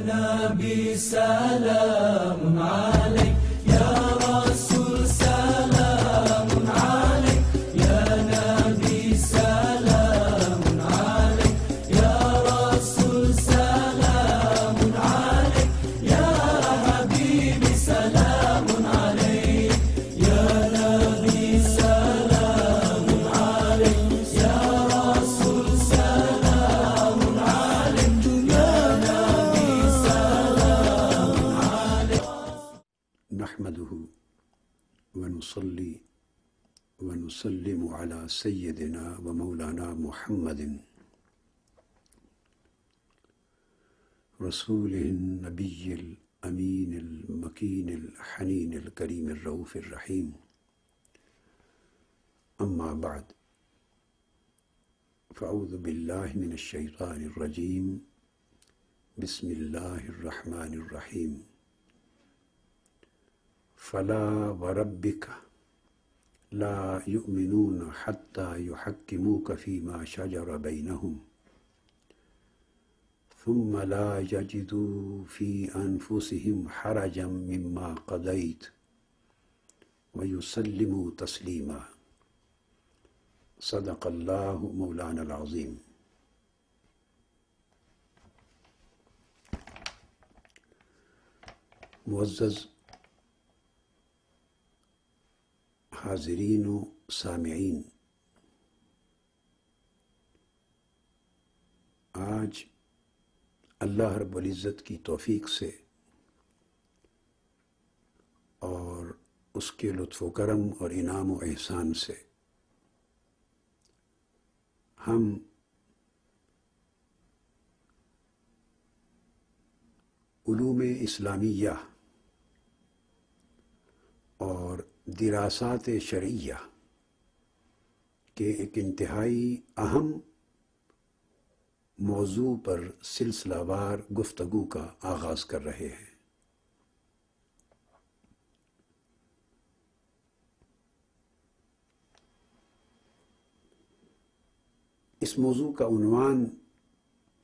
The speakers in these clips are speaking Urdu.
نبي سلام عليك، يا رسول سلام عليك، يا نبي سلام عليك، يا رسول سلام عليك، يا حبيبي سلام عليك، يا نبي سلام عليك، يا رسول سلام عليك، يا نبي سلام عليك. نحمده ونصلي ونسلم على سيدنا ومولانا محمد رسوله النبي الأمين المكين الحنين الكريم الرؤوف الرحيم. أما بعد، فأعوذ بالله من الشيطان الرجيم. بسم الله الرحمن الرحيم. فلا وربك لا يؤمنون حتى يحكموك فيما شجر بينهم ثم لا يجدوا في أنفسهم حرجا مما قضيت ويسلموا تسليما. صدق الله مولانا العظيم. معزز حاضرین و سامعین، آج اللہ رب العزت کی توفیق سے اور اس کے لطف و کرم اور انعام و احسان سے ہم علوم اسلامیہ اور دراسات شرعیہ کے ایک انتہائی اہم موضوع پر سلسلہ وار گفتگو کا آغاز کر رہے ہیں۔ اس موضوع کا عنوان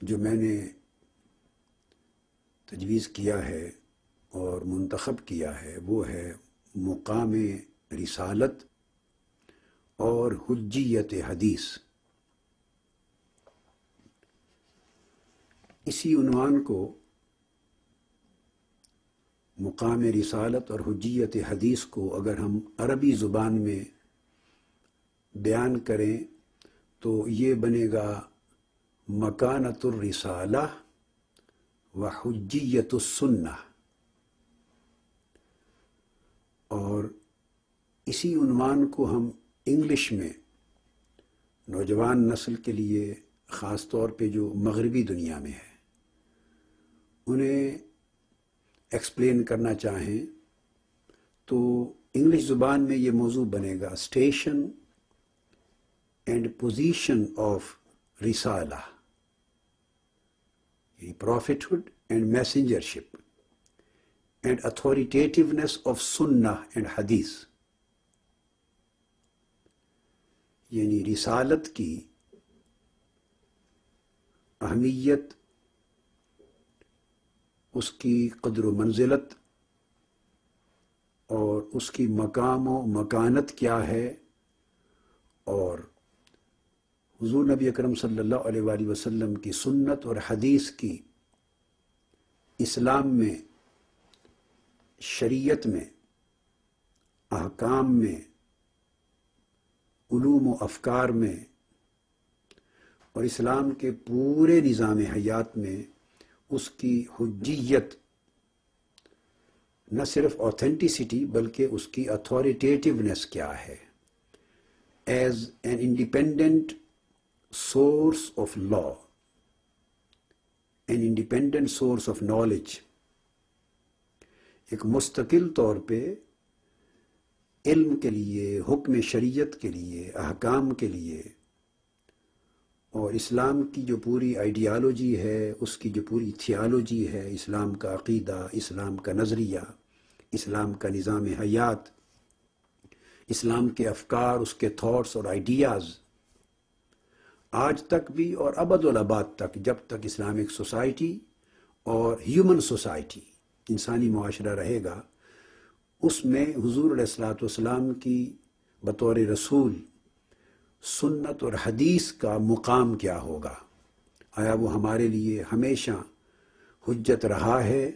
جو میں نے تجویز کیا ہے اور منتخب کیا ہے وہ ہے مقام رسالت اور حجیت حدیث۔ اسی عنوان کو، مقام رسالت اور حجیت حدیث کو، اگر ہم عربی زبان میں بیان کریں تو یہ بنے گا مکانۃ الرسالہ و حجیت السنہ۔ اور اسی عنوان کو ہم انگلش میں نوجوان نسل کے لیے، خاص طور پہ جو مغربی دنیا میں ہے، انہیں ایکسپلین کرنا چاہیں تو انگلش زبان میں یہ موضوع بنے گا اسٹیشن اینڈ پوزیشن آف رسالہ، یعنی پروفٹہڈ and میسنجرشپ and authoritativeness of sunnah and حدیث، یعنی رسالت کی اہمیت، اس کی قدر و منزلت اور اس کی مقام و مکانت کیا ہے، اور حضور نبی اکرم صلی اللہ علیہ وآلہ وسلم کی سنت اور حدیث کی اسلام میں، شریعت میں، احکام میں، علوم و افکار میں اور اسلام کے پورے نظام حیات میں اس کی حجیت، نہ صرف آتھینٹیسٹی بلکہ اس کی اتھارٹیٹیونیس کیا ہے، as an independent source of law, an independent source of knowledge, ایک مستقل طور پہ علم کے لیے، حکم شریعت کے لیے، احکام کے لیے، اور اسلام کی جو پوری آئیڈیالوجی ہے، اس کی جو پوری تھیالوجی ہے، اسلام کا عقیدہ، اسلام کا نظریہ، اسلام کا نظام حیات، اسلام کے افکار، اس کے تھاٹس اور آئیڈیاز، آج تک بھی اور ابد الآباد تک، جب تک اسلامک سوسائٹی اور ہیومن سوسائٹی، انسانی معاشرہ رہے گا، اس میں حضور علیہ الصلوۃ والسلام کی بطور رسول سنت اور حدیث کا مقام کیا ہوگا؟ آیا وہ ہمارے لیے ہمیشہ حجت رہا ہے،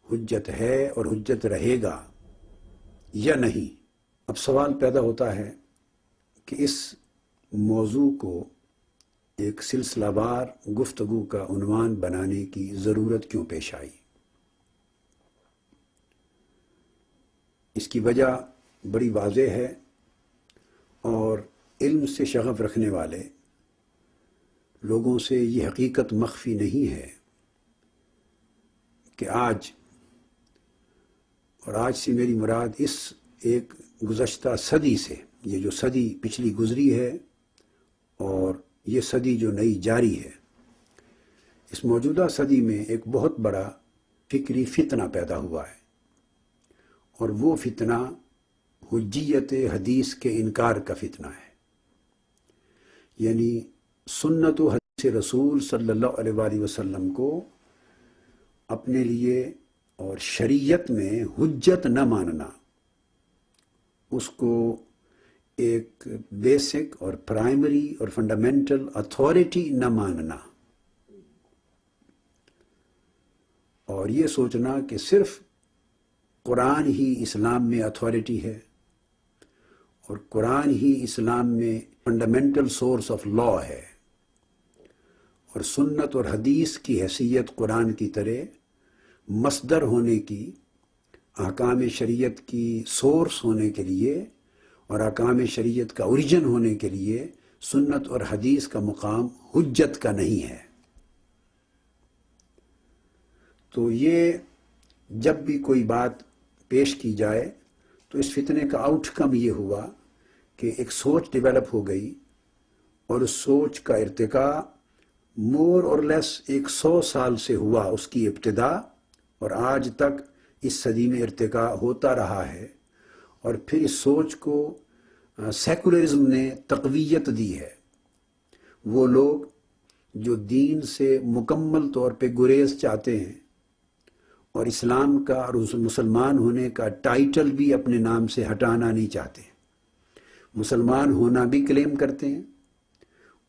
حجت ہے اور حجت رہے گا یا نہیں؟ اب سوال پیدا ہوتا ہے کہ اس موضوع کو ایک سلسلہ وار گفتگو کا عنوان بنانے کی ضرورت کیوں پیش آئی؟ اس کی وجہ بڑی واضح ہے اور علم سے شغف رکھنے والے لوگوں سے یہ حقیقت مخفی نہیں ہے کہ آج، اور آج سے میری مراد اس ایک گزشتہ صدی سے، یہ جو صدی پچھلی گزری ہے اور یہ صدی جو نئی جاری ہے، اس موجودہ صدی میں ایک بہت بڑا فکری فتنہ پیدا ہوا ہے، اور وہ فتنہ حجیت حدیث کے انکار کا فتنہ ہے۔ یعنی سنت و حدیث رسول صلی اللہ علیہ وآلہ وسلم کو اپنے لیے اور شریعت میں حجت نہ ماننا، اس کو ایک بیسک اور پرائمری اور فنڈامنٹل اتھارٹی نہ ماننا، اور یہ سوچنا کہ صرف قرآن ہی اسلام میں اتھارٹی ہے اور قرآن ہی اسلام میں فنڈامنٹل سورس آف لا ہے، اور سنت اور حدیث کی حیثیت قرآن کی طرح مصدر ہونے کی، احکام شریعت کی سورس ہونے کے لیے اور احکام شریعت کا اوریجن ہونے کے لیے سنت اور حدیث کا مقام حجت کا نہیں ہے۔ تو یہ جب بھی کوئی بات پیش کی جائے تو اس فتنے کا آؤٹ کم یہ ہوا کہ ایک سوچ ڈیولپ ہو گئی، اور اس سوچ کا ارتقاء مور اور لیس 100 سال سے ہوا، اس کی ابتدا، اور آج تک اس صدی میں ارتقاء ہوتا رہا ہے، اور پھر اس سوچ کو سیکولرزم نے تقویت دی ہے۔ وہ لوگ جو دین سے مکمل طور پہ گریز چاہتے ہیں اور اسلام کا اور مسلمان ہونے کا ٹائٹل بھی اپنے نام سے ہٹانا نہیں چاہتے، مسلمان ہونا بھی کلیم کرتے ہیں،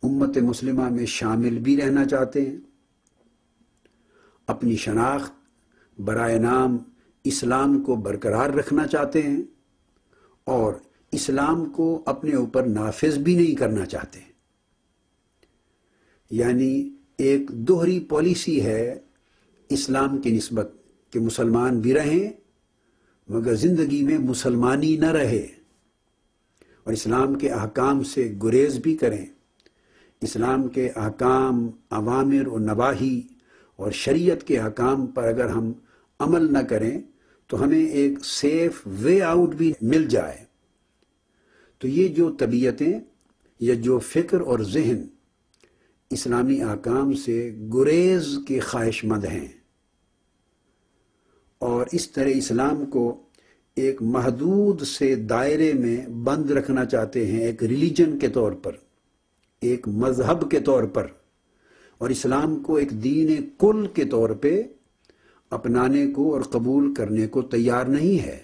امت مسلمہ میں شامل بھی رہنا چاہتے ہیں، اپنی شناخت برائے نام اسلام کو برقرار رکھنا چاہتے ہیں، اور اسلام کو اپنے اوپر نافذ بھی نہیں کرنا چاہتے۔ یعنی ایک دوہری پالیسی ہے اسلام کی نسبت کہ مسلمان بھی رہیں مگر زندگی میں مسلمانی نہ رہے، اور اسلام کے احکام سے گریز بھی کریں، اسلام کے احکام، اوامر و نواہی اور شریعت کے احکام پر اگر ہم عمل نہ کریں تو ہمیں ایک سیف وے آؤٹ بھی مل جائے۔ تو یہ جو طبیعتیں یا جو فکر اور ذہن اسلامی احکام سے گریز کے خواہش مند ہیں اور اس طرح اسلام کو ایک محدود سے دائرے میں بند رکھنا چاہتے ہیں، ایک ریلیجن کے طور پر، ایک مذہب کے طور پر، اور اسلام کو ایک دین کل کے طور پہ اپنانے کو اور قبول کرنے کو تیار نہیں ہے،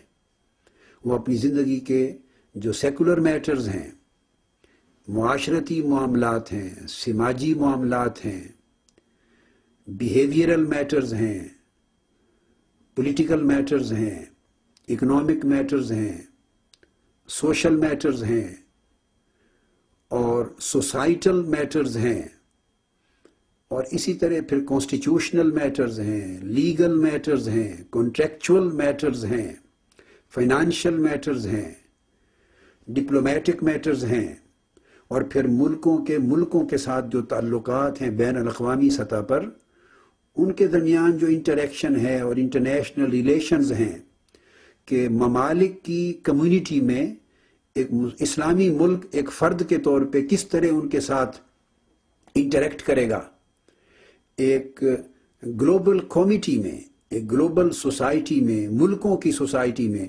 وہ اپنی زندگی کے جو سیکولر میٹرز ہیں، معاشرتی معاملات ہیں، سماجی معاملات ہیں، بیہیویئرل میٹرز ہیں، پولیٹیکل میٹرز ہیں، اکنامک میٹرز ہیں، سوشل میٹرز ہیں اور سوسائٹل میٹرز ہیں، اور اسی طرح پھر کانسٹیٹیوشنل میٹرز ہیں، لیگل میٹرز ہیں، کانٹریکچول میٹرز ہیں، فائنانشل میٹرز ہیں، ڈپلومیٹک میٹرز ہیں، اور پھر ملکوں کے ساتھ جو تعلقات ہیں بین الاقوامی سطح پر، ان کے درمیان جو انٹریکشن ہے اور انٹرنیشنل ریلیشنز ہیں کہ ممالک کی کمیونٹی میں ایک اسلامی ملک ایک فرد کے طور پہ کس طرح ان کے ساتھ انٹریکٹ کرے گا، ایک گلوبل کمیٹی میں، ایک گلوبل سوسائٹی میں، ملکوں کی سوسائٹی میں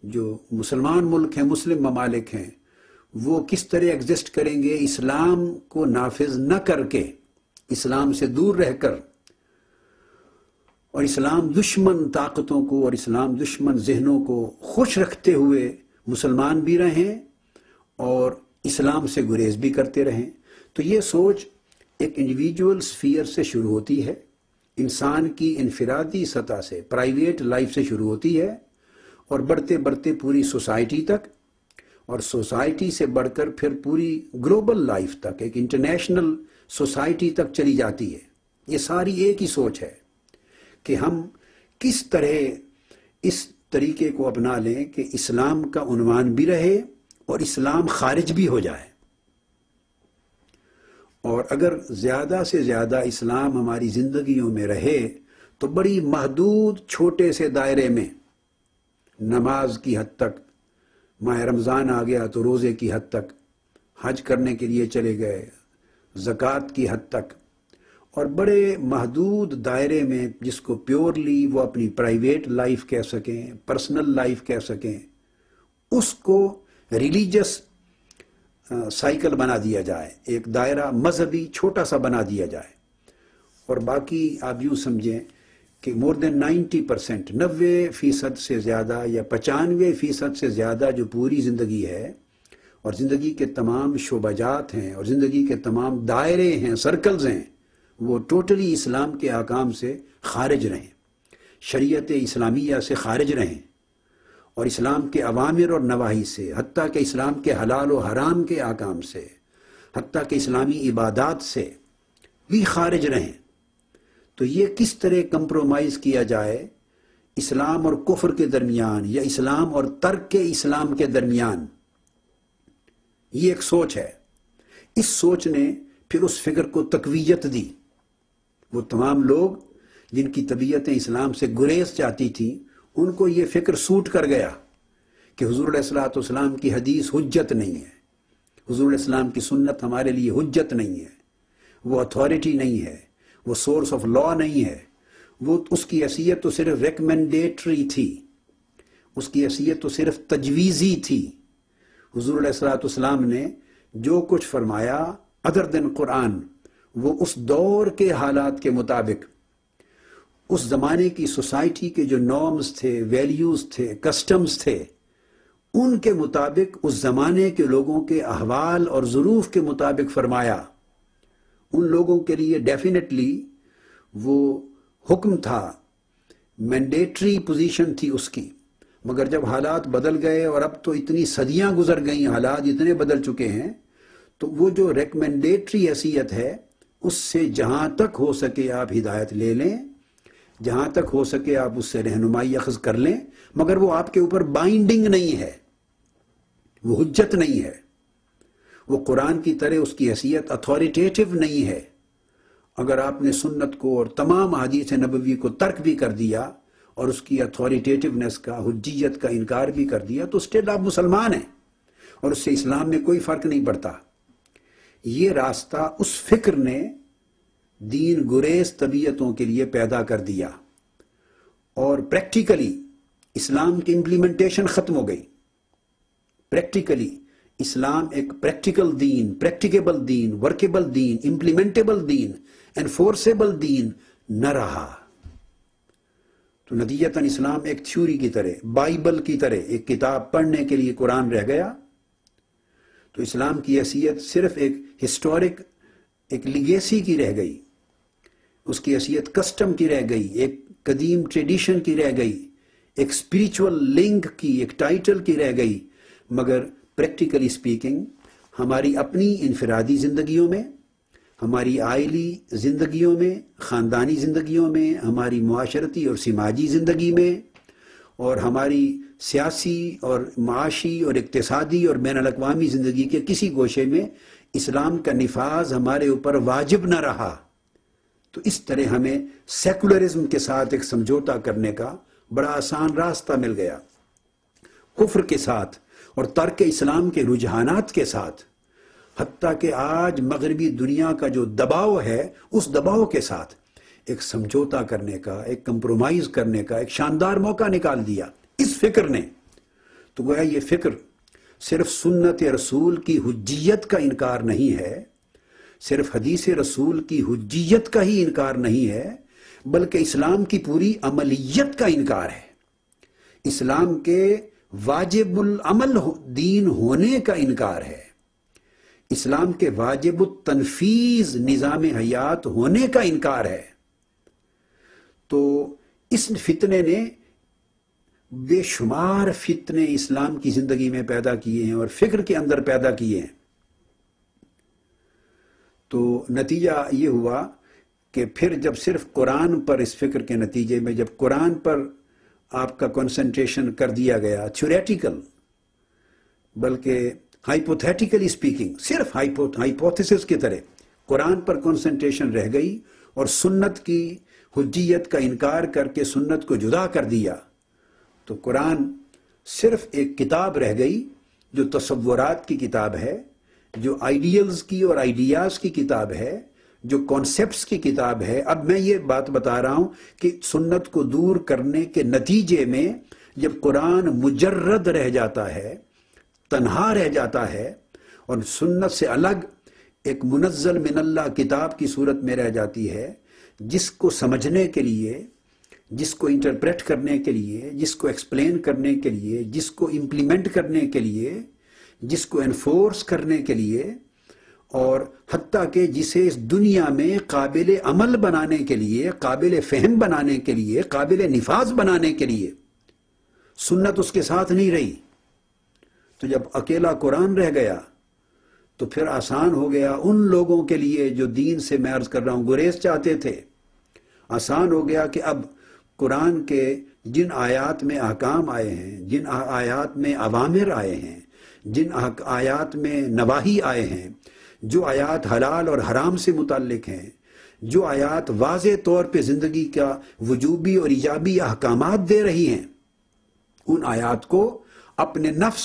جو مسلمان ملک ہیں، مسلم ممالک ہیں، وہ کس طرح ایگزسٹ کریں گے اسلام کو نافذ نہ کر کے، اسلام سے دور رہ کر، اور اسلام دشمن طاقتوں کو اور اسلام دشمن ذہنوں کو خوش رکھتے ہوئے مسلمان بھی رہیں اور اسلام سے گریز بھی کرتے رہیں. تو یہ سوچ ایک انڈیویجول سفیر سے شروع ہوتی ہے، انسان کی انفرادی سطح سے، پرائیویٹ لائف سے شروع ہوتی ہے اور بڑھتے بڑھتے پوری سوسائٹی تک، اور سوسائٹی سے بڑھ کر پھر پوری گلوبل لائف تک، ایک انٹرنیشنل سوسائٹی تک چلی جاتی ہے. یہ ساری ایک ہی سوچ ہے کہ ہم کس طرح اس طریقے کو اپنا لیں کہ اسلام کا عنوان بھی رہے اور اسلام خارج بھی ہو جائے. اور اگر زیادہ سے زیادہ اسلام ہماری زندگیوں میں رہے تو بڑی محدود چھوٹے سے دائرے میں، نماز کی حد تک، ماہ رمضان آ گیا تو روزے کی حد تک، حج کرنے کے لیے چلے گئے، زکوٰۃ کی حد تک، اور بڑے محدود دائرے میں جس کو پیورلی وہ اپنی پرائیویٹ لائف کہہ سکیں، پرسنل لائف کہہ سکیں، اس کو ریلیجس سائیکل بنا دیا جائے، ایک دائرہ مذہبی چھوٹا سا بنا دیا جائے. اور باقی آپ یوں سمجھیں کہ مور دین 90%، 90% سے زیادہ یا 95% سے زیادہ جو پوری زندگی ہے اور زندگی کے تمام شعبہ جات ہیں اور زندگی کے تمام دائرے ہیں، سرکلز ہیں، وہ ٹوٹلی اسلام کے احکام سے خارج رہیں، شریعت اسلامیہ سے خارج رہیں، اور اسلام کے اوامر اور نواہی سے، حتیٰ کہ اسلام کے حلال و حرام کے احکام سے، حتیٰ کہ اسلامی عبادات سے بھی خارج رہیں. تو یہ کس طرح کمپرومائز کیا جائے اسلام اور کفر کے درمیان یا اسلام اور ترک اسلام کے درمیان، یہ ایک سوچ ہے. اس سوچ نے پھر اس فکر کو تقویت دی. وہ تمام لوگ جن کی طبیعتیں اسلام سے گریز چاہتی تھیں، ان کو یہ فکر سوٹ کر گیا کہ حضور علیہ الصلوۃ والسلام کی حدیث حجت نہیں ہے، حضور علیہ السلام کی سنت ہمارے لیے حجت نہیں ہے، وہ اتھارٹی نہیں ہے، وہ سورس آف لا نہیں ہے، وہ اس کی حیثیت تو صرف ریکمینڈیٹری تھی، اس کی حیثیت تو صرف تجویزی تھی. حضور علیہ الصلوۃ والسلام نے جو کچھ فرمایا ادر دین قرآن، وہ اس دور کے حالات کے مطابق، اس زمانے کی سوسائٹی کے جو نارمز تھے، ویلیوز تھے، کسٹمز تھے، ان کے مطابق، اس زمانے کے لوگوں کے احوال اور ظروف کے مطابق فرمایا. ان لوگوں کے لیے ڈیفینیٹلی وہ حکم تھا، مینڈیٹری پوزیشن تھی اس کی. مگر جب حالات بدل گئے اور اب تو اتنی صدیاں گزر گئیں، حالات اتنے بدل چکے ہیں، تو وہ جو ریکمینڈیٹری حیثیت ہے اس سے جہاں تک ہو سکے آپ ہدایت لے لیں، جہاں تک ہو سکے آپ اس سے رہنمائی اخذ کر لیں، مگر وہ آپ کے اوپر بائنڈنگ نہیں ہے، وہ حجت نہیں ہے، وہ قرآن کی طرح اس کی حیثیت اتھارٹیٹیو نہیں ہے. اگر آپ نے سنت کو اور تمام احادیث نبوی کو ترک بھی کر دیا اور اس کی اتھارٹیٹیونیس کا، حجیت کا انکار بھی کر دیا، تو اسٹل آپ مسلمان ہیں اور اس سے اسلام میں کوئی فرق نہیں پڑتا. یہ راستہ اس فکر نے دین گریز طبیعتوں کے لیے پیدا کر دیا، اور پریکٹیکلی اسلام کی امپلیمنٹیشن ختم ہو گئی. پریکٹیکلی اسلام ایک پریکٹیکل دین، پریکٹیکیبل دین، ورکیبل دین، امپلیمنٹیبل دین، انفورسیبل دین نہ رہا. تو نتیجتاً اسلام ایک تھیوری کی طرح، بائبل کی طرح ایک کتاب پڑھنے کے لیے قرآن رہ گیا. تو اسلام کی حیثیت صرف ایک ہسٹورک، ایک لیگیسی کی رہ گئی، اس کی حیثیت کسٹم کی رہ گئی، ایک قدیم ٹریڈیشن کی رہ گئی، ایک اسپریچول لنک کی، ایک ٹائٹل کی رہ گئی. مگر پریکٹیکلی اسپیکنگ ہماری اپنی انفرادی زندگیوں میں، ہماری آئلی زندگیوں میں، خاندانی زندگیوں میں، ہماری معاشرتی اور سماجی زندگی میں، اور ہماری سیاسی اور معاشی اور اقتصادی اور بین الاقوامی زندگی کے کسی گوشے میں اسلام کا نفاذ ہمارے اوپر واجب نہ رہا. تو اس طرح ہمیں سیکولرزم کے ساتھ ایک سمجھوتا کرنے کا بڑا آسان راستہ مل گیا. کفر کے ساتھ اور ترک اسلام کے رجحانات کے ساتھ، حتیٰ کہ آج مغربی دنیا کا جو دباؤ ہے، اس دباؤ کے ساتھ ایک سمجھوتا کرنے کا، ایک کمپرومائز کرنے کا ایک شاندار موقع نکال دیا اس فکر نے. تو گویا یہ فکر صرف سنت رسول کی حجیت کا انکار نہیں ہے، صرف حدیث رسول کی حجیت کا ہی انکار نہیں ہے، بلکہ اسلام کی پوری عملیت کا انکار ہے، اسلام کے واجب العمل دین ہونے کا انکار ہے، اسلام کے واجب التنفیذ نظام حیات ہونے کا انکار ہے۔ تو اس فتنے نے بے شمار فتنے اسلام کی زندگی میں پیدا کیے ہیں اور فکر کے اندر پیدا کیے ہیں۔ تو نتیجہ یہ ہوا کہ پھر جب صرف قرآن پر، اس فکر کے نتیجے میں جب قرآن پر آپ کا کنسنٹریشن کر دیا گیا، تھیوریٹیکل بلکہ ہائپوتھیٹیکلی اسپیکنگ، صرف ہائپوتھیسس کی طرح قرآن پر کنسنٹریشن رہ گئی اور سنت کی حجیت کا انکار کر کے سنت کو جدا کر دیا، تو قرآن صرف ایک کتاب رہ گئی جو تصورات کی کتاب ہے، جو آئیڈیلز کی اور آئیڈیاز کی کتاب ہے، جو کانسیپٹس کی کتاب ہے۔ اب میں یہ بات بتا رہا ہوں کہ سنت کو دور کرنے کے نتیجے میں جب قرآن مجرد رہ جاتا ہے، تنہا رہ جاتا ہے اور سنت سے الگ ایک منزل من اللہ کتاب کی صورت میں رہ جاتی ہے، جس کو سمجھنے کے لیے، جس کو انٹرپریٹ کرنے کے لیے، جس کو ایکسپلین کرنے کے لیے، جس کو امپلیمنٹ کرنے کے لیے، جس کو انفورس کرنے کے لیے، اور حتیٰ کہ جسے اس دنیا میں قابل عمل بنانے کے لیے، قابل فہم بنانے کے لیے، قابل نفاذ بنانے کے لیے سنت اس کے ساتھ نہیں رہی۔ تو جب اکیلا قرآن رہ گیا تو پھر آسان ہو گیا ان لوگوں کے لیے جو دین سے، میں عرض کر رہا ہوں، گریز چاہتے تھے، آسان ہو گیا کہ اب قرآن کے جن آیات میں احکام آئے ہیں، جن آیات میں اوامر آئے ہیں، جن آیات میں نواہی آئے ہیں، جو آیات حلال اور حرام سے متعلق ہیں، جو آیات واضح طور پہ زندگی کا وجوبی اور ایجابی احکامات دے رہی ہیں، ان آیات کو اپنے نفس،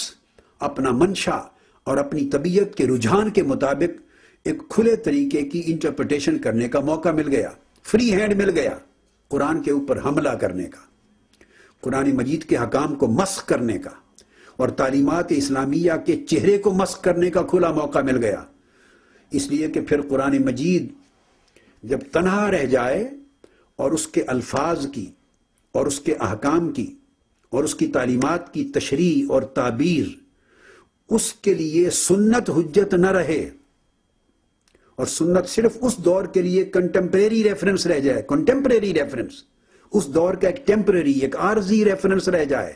اپنا منشا اور اپنی طبیعت کے رجحان کے مطابق ایک کھلے طریقے کی انٹرپریٹیشن کرنے کا موقع مل گیا، فری ہینڈ مل گیا قرآن کے اوپر حملہ کرنے کا، قرآن مجید کے حکام کو مسخ کرنے کا اور تعلیمات اسلامیہ کے چہرے کو مسخ کرنے کا کھلا موقع مل گیا۔ اس لیے کہ پھر قرآن مجید جب تنہا رہ جائے اور اس کے الفاظ کی اور اس کے احکام کی اور اس کی تعلیمات کی تشریح اور تعبیر اس کے لیے سنت حجت نہ رہے اور سنت صرف اس دور کے لیے کنٹمپریری ریفرنس رہ جائے، کنٹمپریری ریفرنس، اس دور کا ایک ٹیمپریری، ایک عارضی ریفرنس رہ جائے،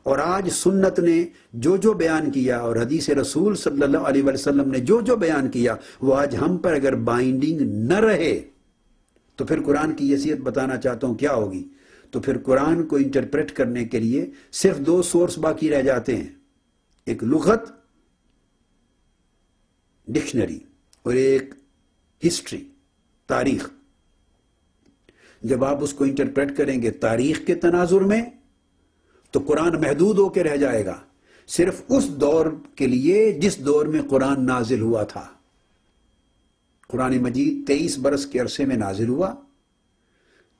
اور آج سنت نے جو جو بیان کیا اور حدیث رسول صلی اللہ علیہ وسلم نے جو جو بیان کیا وہ آج ہم پر اگر بائنڈنگ نہ رہے تو پھر قرآن کی حیثیت بتانا چاہتا ہوں کیا ہوگی۔ تو پھر قرآن کو انٹرپریٹ کرنے کے لیے صرف دو سورس باقی رہ جاتے ہیں، ایک لغت، ڈکشنری، اور ایک ہسٹری، تاریخ۔ جب آپ اس کو انٹرپریٹ کریں گے تاریخ کے تناظر میں تو قرآن محدود ہو کے رہ جائے گا صرف اس دور کے لیے جس دور میں قرآن نازل ہوا تھا۔ قرآن مجید 23 برس کے عرصے میں نازل ہوا،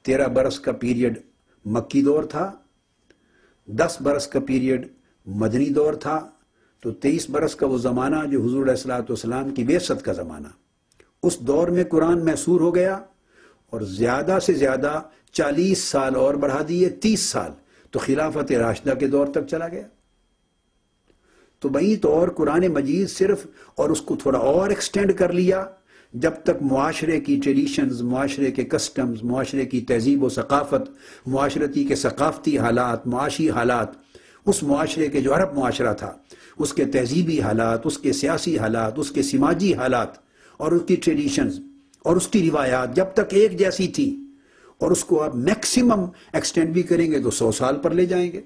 13 برس کا پیریڈ مکی دور تھا، 10 برس کا پیریڈ مدنی دور تھا، تو 23 برس کا وہ زمانہ جو حضور علیہ الصلوۃ والسلام کی بعثت کا زمانہ، اس دور میں قرآن محصور ہو گیا اور زیادہ سے زیادہ 40 سال اور بڑھا دیے، 30 سال، تو خلافت راشدہ کے دور تک چلا گیا۔ تو بھئی تو اور قرآن مجید صرف، اور اس کو تھوڑا اور ایکسٹینڈ کر لیا جب تک معاشرے کی ٹریڈیشنز، معاشرے کے کسٹمز، معاشرے کی تہذیب و ثقافت، معاشرتی کے ثقافتی حالات، معاشی حالات، اس معاشرے کے جو عرب معاشرہ تھا اس کے تہذیبی حالات، اس کے سیاسی حالات، اس کے سماجی حالات اور اس کی ٹریڈیشنز اور اس کی روایات جب تک ایک جیسی تھی، اور اس کو آپ میکسیمم ایکسٹینڈ بھی کریں گے تو 100 سال پر لے جائیں گے۔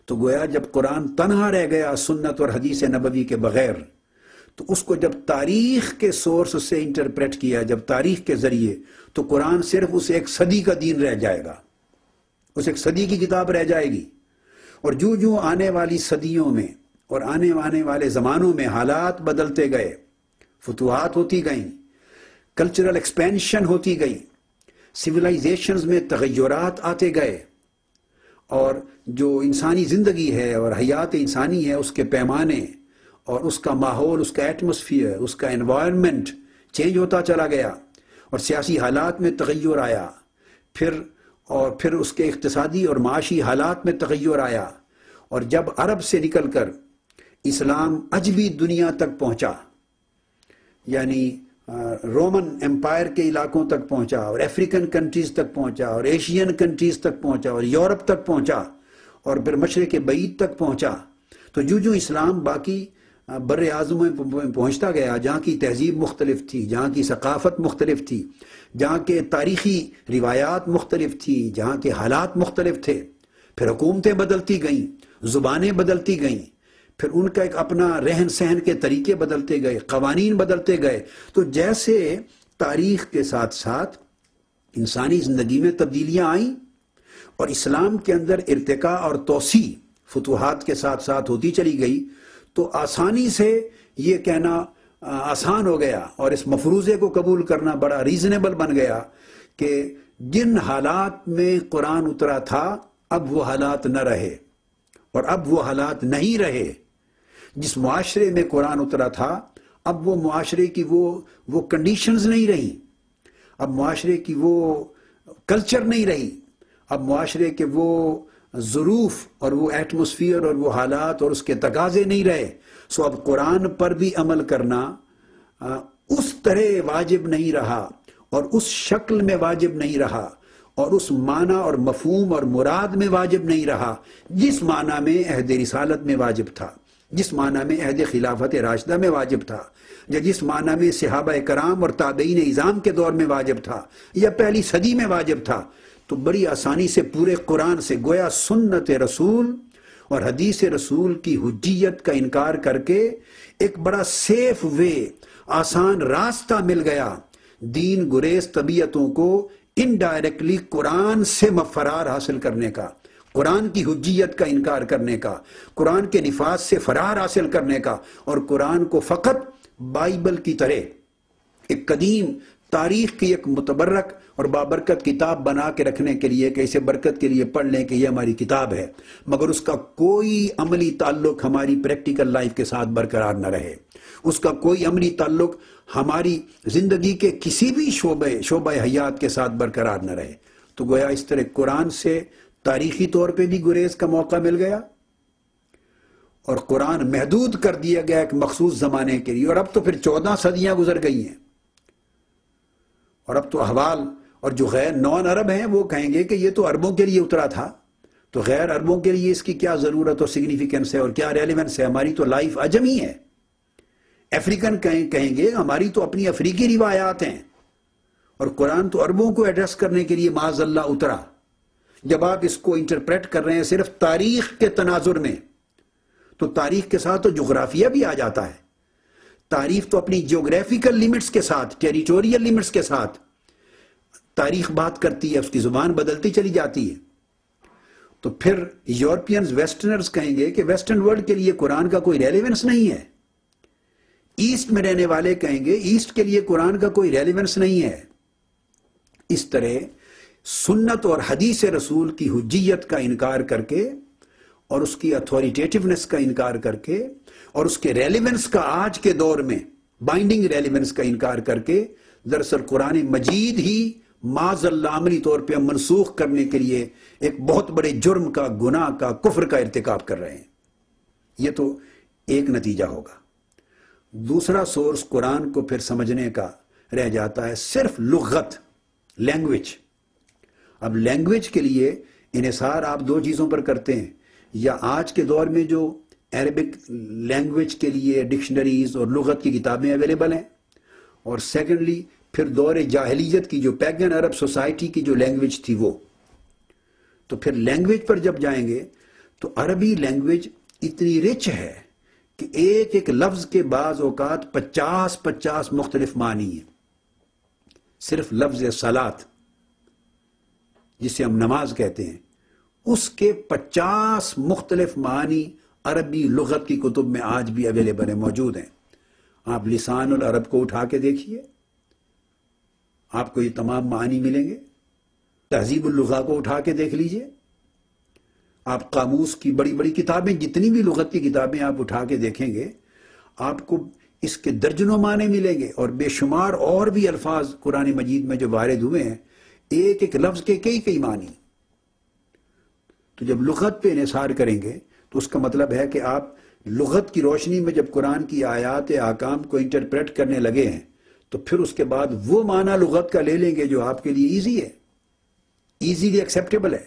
تو گویا جب قرآن تنہا رہ گیا سنت اور حدیث نبوی کے بغیر، تو اس کو جب تاریخ کے سورس سے انٹرپریٹ کیا، جب تاریخ کے ذریعے، تو قرآن صرف اس ایک صدی کا دین رہ جائے گا، اس ایک صدی کی کتاب رہ جائے گی۔ اور جو جو آنے والی صدیوں میں اور آنے والے زمانوں میں حالات بدلتے گئے، فتوحات ہوتی گئیں، کلچرل ایکسپینشن ہوتی گئی، سویلائزیشنز میں تغیرات آتے گئے، اور جو انسانی زندگی ہے اور حیات انسانی ہے اس کے پیمانے اور اس کا ماحول، اس کا ایٹماسفیئر، اس کا انوائرمنٹ چینج ہوتا چلا گیا، اور سیاسی حالات میں تغیر آیا، پھر اس کے اقتصادی اور معاشی حالات میں تغیر آیا، اور جب عرب سے نکل کر اسلام عجمی دنیا تک پہنچا، یعنی رومن امپائر کے علاقوں تک پہنچا، اور افریقن کنٹریز تک پہنچا، اور ایشین کنٹریز تک پہنچا، اور یورپ تک پہنچا، اور پھر مشرق بعید تک پہنچا، تو جو اسلام باقی بر اعظم میں پہنچتا گیا، جہاں کی تہذیب مختلف تھی، جہاں کی ثقافت مختلف تھی، جہاں کے تاریخی روایات مختلف تھی، جہاں کے حالات مختلف تھے، پھر حکومتیں بدلتی گئیں، زبانیں بدلتی گئیں، پھر ان کا ایک اپنا رہن سہن کے طریقے بدلتے گئے، قوانین بدلتے گئے، تو جیسے تاریخ کے ساتھ ساتھ انسانی زندگی میں تبدیلیاں آئیں اور اسلام کے اندر ارتقاء اور توسیع فتوحات کے ساتھ ساتھ ہوتی چلی گئی، تو آسانی سے یہ کہنا آسان ہو گیا اور اس مفروضے کو قبول کرنا بڑا ریزنیبل بن گیا کہ جن حالات میں قرآن اترا تھا اب وہ حالات نہ رہے، اور اب وہ حالات نہیں رہے۔ جس معاشرے میں قرآن اترا تھا اب وہ معاشرے کی وہ کنڈیشنز نہیں رہی، اب معاشرے کی وہ کلچر نہیں رہی، اب معاشرے کے وہ ظروف اور وہ ایٹماسفیئر اور وہ حالات اور اس کے تقاضے نہیں رہے، سو اب قرآن پر بھی عمل کرنا اس طرح واجب نہیں رہا، اور اس شکل میں واجب نہیں رہا، اور اس معنی اور مفہوم اور مراد میں واجب نہیں رہا جس معنی میں عہد رسالت میں واجب تھا، جس معنی میں عہد خلافت راشدہ میں واجب تھا، یا جس معنی میں صحابہ کرام اور تابعین اعظام کے دور میں واجب تھا، یا پہلی صدی میں واجب تھا۔ تو بڑی آسانی سے پورے قرآن سے گویا سنت رسول اور حدیث رسول کی حجیت کا انکار کر کے ایک بڑا سیف وے، آسان راستہ مل گیا دین گریز طبیعتوں کو انڈائریکٹلی قرآن سے فرار حاصل کرنے کا، قرآن کی حجیت کا انکار کرنے کا، قرآن کے نفاذ سے فرار حاصل کرنے کا، اور قرآن کو فقط بائبل کی طرح ایک قدیم تاریخ کی ایک متبرک اور بابرکت کتاب بنا کے رکھنے کے لیے کہ اسے برکت کے لیے پڑھ لیں کہ یہ ہماری کتاب ہے، مگر اس کا کوئی عملی تعلق ہماری پریکٹیکل لائف کے ساتھ برقرار نہ رہے، اس کا کوئی عملی تعلق ہماری زندگی کے کسی بھی شعبہ حیات کے ساتھ برقرار نہ رہے، تو گویا اس طرح قرآن سے تاریخی طور پہ بھی گریز کا موقع مل گیا، اور قرآن محدود کر دیا گیا ایک مخصوص زمانے کے لیے، اور اب تو پھر 14 صدیاں گزر گئی ہیں، اور اب تو احوال اور جو غیر نان عرب ہیں وہ کہیں گے کہ یہ تو عربوں کے لیے اترا تھا، تو غیر عربوں کے لیے اس کی کیا ضرورت اور سگنیفیکنس ہے اور کیا ریلیونس ہے، ہماری تو لائف عجمی ہے۔ افریقن کہیں گے ہماری تو اپنی افریقی روایات ہیں، اور قرآن تو عربوں کو ایڈریس کرنے کے لیے معاذ اللہ اترا۔ جب آپ اس کو انٹرپریٹ کر رہے ہیں صرف تاریخ کے تناظر میں، تو تاریخ کے ساتھ تو جغرافیہ بھی آ جاتا ہے، تاریخ تو اپنی جیوگرافیکل لیمٹس کے ساتھ، ٹیریٹوریل لیمٹس کے ساتھ تاریخ بات کرتی ہے، اس کی زبان بدلتی چلی جاتی ہے۔ تو پھر یورپینز ویسٹرنرز کہیں گے کہ ویسٹرن ورلڈ کے لیے قرآن کا کوئی ریلیونس نہیں ہے، ایسٹ میں رہنے والے کہیں گے ایسٹ کے لیے قرآن کا کوئی ریلیونس نہیں ہے۔ اس طرح سنت اور حدیث رسول کی حجیت کا انکار کر کے اور اس کی اتھارٹیٹیونس کا انکار کر کے اور اس کے ریلیونس کا آج کے دور میں بائنڈنگ ریلیونس کا انکار کر کے دراصل قرآن مجید ہی معاذ اللہ عملی طور پہ منسوخ کرنے کے لیے ایک بہت بڑے جرم کا، گناہ کا، کفر کا ارتکاب کر رہے ہیں۔ یہ تو ایک نتیجہ ہوگا۔ دوسرا سورس قرآن کو پھر سمجھنے کا رہ جاتا ہے صرف لغت، لینگویج۔ اب لینگویج کے لیے انحصار آپ دو چیزوں پر کرتے ہیں، یا آج کے دور میں جو عربک لینگویج کے لیے ڈکشنریز اور لغت کی کتابیں اویلیبل ہیں، اور سیکنڈلی پھر دور جاہلیت کی جو پیگن عرب سوسائٹی کی جو لینگویج تھی وہ۔ تو پھر لینگویج پر جب جائیں گے تو عربی لینگویج اتنی رچ ہے کہ ایک ایک لفظ کے بعض اوقات 50 مختلف معنی ہیں۔ صرف لفظ صلاۃ جسے ہم نماز کہتے ہیں، اس کے 50 مختلف معنی عربی لغت کی کتب میں آج بھی اویلیبل ہیں، موجود ہیں۔ آپ لسان العرب کو اٹھا کے دیکھیے، آپ کو یہ تمام معنی ملیں گے۔ تہذیب اللغہ کو اٹھا کے دیکھ لیجئے، آپ قاموس کی بڑی بڑی کتابیں، جتنی بھی لغت کی کتابیں آپ اٹھا کے دیکھیں گے، آپ کو اس کے درجنوں معنی ملیں گے، اور بے شمار اور بھی الفاظ قرآن مجید میں جو وارد ہوئے ہیں، ایک ایک لفظ کے کئی کئی معنی. تو جب لغت پہ انحصار کریں گے تو اس کا مطلب ہے کہ آپ لغت کی روشنی میں جب قرآن کی آیات احکام کو انٹرپریٹ کرنے لگے ہیں تو پھر اس کے بعد وہ معنی لغت کا لے لیں گے جو آپ کے لیے ایزی ہے، ایزیلی ایکسیپٹیبل ہے،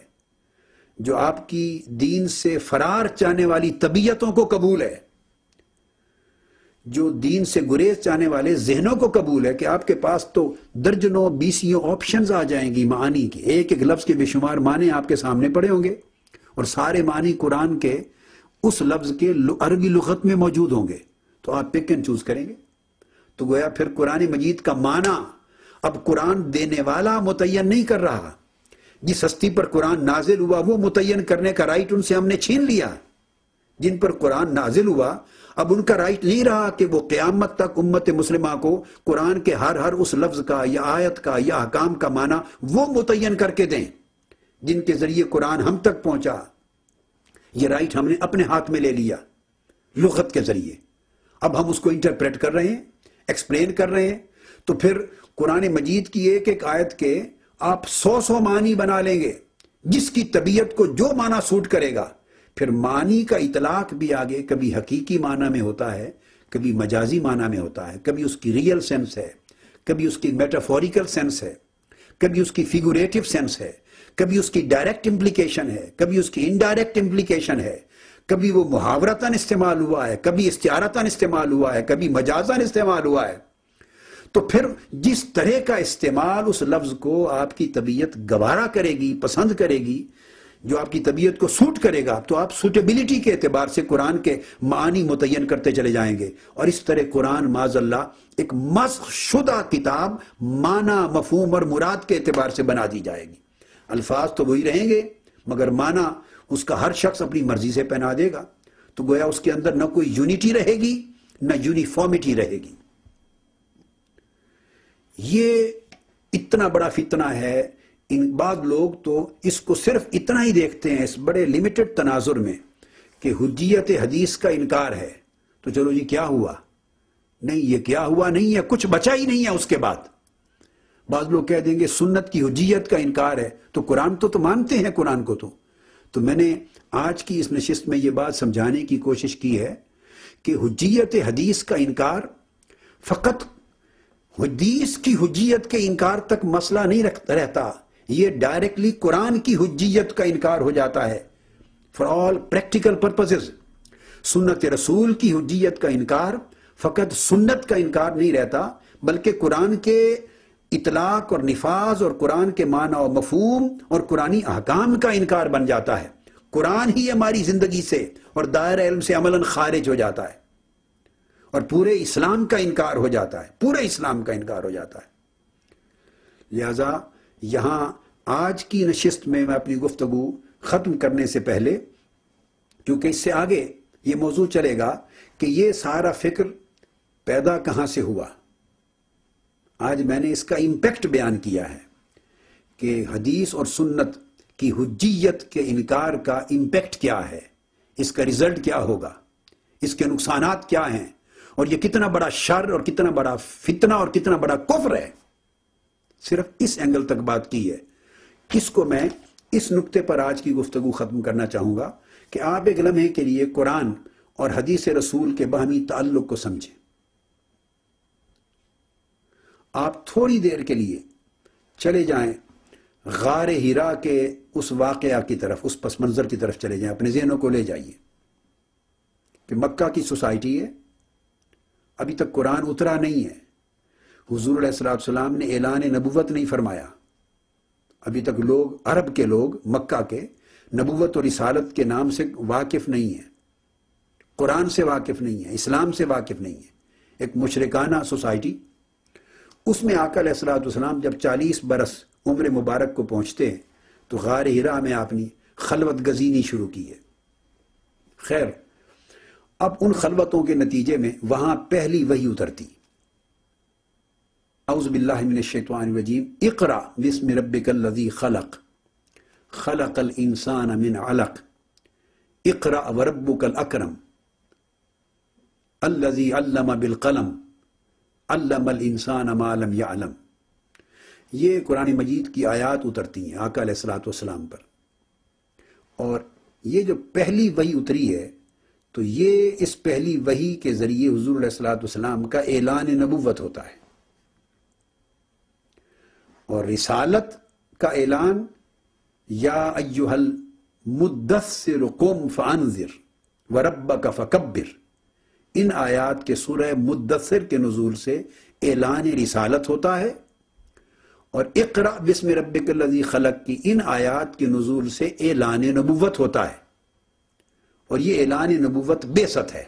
جو آپ کی دین سے فرار چاہنے والی طبیعتوں کو قبول ہے، جو دین سے گریز چاہنے والے ذہنوں کو قبول ہے. کہ آپ کے پاس تو درجنوں بیسیوں آپشنز آ جائیں گی معانی کی، ایک ایک لفظ کے بے شمار معنی آپ کے سامنے پڑے ہوں گے اور سارے معنی قرآن کے اس لفظ کے عربی لغت میں موجود ہوں گے. تو آپ پک اینڈ چوز کریں گے. تو گویا پھر قرآن مجید کا معنی اب قرآن دینے والا متعین نہیں کر رہا. جس ہستی پر قرآن نازل ہوا وہ متعین کرنے کا رائٹ ان سے ہم نے چھین لیا. جن پر قرآن نازل ہوا اب ان کا رائٹ نہیں رہا کہ وہ قیامت تک امت مسلمہ کو قرآن کے ہر اس لفظ کا یا آیت کا یا احکام کا معنی وہ متعین کر کے دیں جن کے ذریعے قرآن ہم تک پہنچا. یہ رائٹ ہم نے اپنے ہاتھ میں لے لیا لغت کے ذریعے. اب ہم اس کو انٹرپریٹ کر رہے ہیں، ایکسپلین کر رہے ہیں. تو پھر قرآن مجید کی ایک ایک آیت کے آپ 100 معنی بنا لیں گے جس کی طبیعت کو جو معنی سوٹ کرے گا. پھر معنی کا اطلاق بھی آگے کبھی حقیقی معنی میں ہوتا ہے، کبھی مجازی معنی میں ہوتا ہے، کبھی اس کی ریئل سینس ہے، کبھی اس کی میٹافوریکل سینس ہے، کبھی اس کی فیگوریٹو سینس ہے، کبھی اس کی ڈائریکٹ امپلیکیشن ہے، کبھی اس کی انڈائریکٹ امپلیکیشن ہے، کبھی وہ محاورتاً استعمال ہوا ہے، کبھی استعارتاً استعمال ہوا ہے، کبھی مجازاً استعمال ہوا ہے. تو پھر جس طرح کا استعمال اس لفظ کو آپ کی طبیعت گوارا کرے گی، پسند کرے گی، جو آپ کی طبیعت کو سوٹ کرے گا تو آپ سوٹیبلٹی کے اعتبار سے قرآن کے معانی متعین کرتے چلے جائیں گے. اور اس طرح قرآن معاذ اللہ ایک مسخ شدہ کتاب معنی، مفہوم اور مراد کے اعتبار سے بنا دی جائے گی. الفاظ تو وہی رہیں گے مگر معنی اس کا ہر شخص اپنی مرضی سے پہنا دے گا. تو گویا اس کے اندر نہ کوئی یونٹی رہے گی نہ یونیفارمٹی رہے گی. یہ اتنا بڑا فتنہ ہے. بعض لوگ تو اس کو صرف اتنا ہی دیکھتے ہیں اس بڑے لیمیٹڈ تناظر میں کہ حجیت حدیث کا انکار ہے تو چلو جی کیا ہوا. نہیں، یہ کیا ہوا نہیں ہے، کچھ بچا ہی نہیں ہے اس کے بعد. بعض لوگ کہہ دیں گے سنت کی حجیت کا انکار ہے تو قرآن تو مانتے ہیں قرآن کو. تو میں نے آج کی اس نشست میں یہ بات سمجھانے کی کوشش کی ہے کہ حجیت حدیث کا انکار فقط حدیث کی حجیت کے انکار تک مسئلہ نہیں رہتا، یہ ڈائریکٹلی قرآن کی حجیت کا انکار ہو جاتا ہے فار آل پریکٹیکل پرپزز. سنت رسول کی حجیت کا انکار فقط سنت کا انکار نہیں رہتا بلکہ قرآن کے اطلاق اور نفاذ اور قرآن کے معنی و مفہوم اور قرآنی احکام کا انکار بن جاتا ہے. قرآن ہی ہماری زندگی سے اور دائرہ علم سے عملاً خارج ہو جاتا ہے اور پورے اسلام کا انکار ہو جاتا ہے، پورے اسلام کا انکار ہو جاتا ہے. لہذا یہاں آج کی نشست میں اپنی گفتگو ختم کرنے سے پہلے، کیونکہ اس سے آگے یہ موضوع چلے گا کہ یہ سارا فکر پیدا کہاں سے ہوا، آج میں نے اس کا امپیکٹ بیان کیا ہے کہ حدیث اور سنت کی حجیت کے انکار کا امپیکٹ کیا ہے، اس کا رزلٹ کیا ہوگا، اس کے نقصانات کیا ہیں اور یہ کتنا بڑا شر اور کتنا بڑا فتنہ اور کتنا بڑا کفر ہے. صرف اس اینگل تک بات کی ہے. کس کو میں اس نقطے پر آج کی گفتگو ختم کرنا چاہوں گا کہ آپ ایک لمحے کے لیے قرآن اور حدیث رسول کے باہمی تعلق کو سمجھیں. آپ تھوڑی دیر کے لیے چلے جائیں غار ہیرا کے اس واقعہ کی طرف، اس پس منظر کی طرف چلے جائیں، اپنے ذہنوں کو لے جائیے کہ مکہ کی سوسائٹی ہے، ابھی تک قرآن اترا نہیں ہے، حضور علیہ السلام نے اعلان نبوت نہیں فرمایا، ابھی تک لوگ، عرب کے لوگ مکہ کے نبوت اور رسالت کے نام سے واقف نہیں ہیں، قرآن سے واقف نہیں ہیں، اسلام سے واقف نہیں ہیں. ایک مشرکانہ سوسائٹی. اس میں آقا علیہ السلام جب 40 برس عمر مبارک کو پہنچتے ہیں تو غار ہیرا میں آپ نے خلوت گزینی شروع کی ہے. خیر، اب ان خلوتوں کے نتیجے میں وہاں پہلی وحی اترتی. اعوذ باللہ من الشیطان الرجیم. اقرأ بسم ربک الذی خلق خلق الانسان من علق اقرأ وربک الاکرم الذی علم بالقلم علم الانسان ما لم یعلم. یہ قرآن مجید کی آیات اترتی ہیں آقا علیہ الصلوۃ والسلام پر، اور یہ جو پہلی وحی اتری ہے تو یہ اس پہلی وحی کے ذریعے حضور علیہ الصلوۃ والسلام کا اعلان نبوت ہوتا ہے، اور رسالت کا اعلان یا ایھا المدثر قم فانذر وربک فکبر، ان آیات کے سورہ مدثر کے نزول سے اعلان رسالت ہوتا ہے، اور اقرأ بسم ربک الذی خلق کی ان آیات کے نزول سے اعلان نبوت ہوتا ہے، اور یہ اعلان نبوت بعثت ہے۔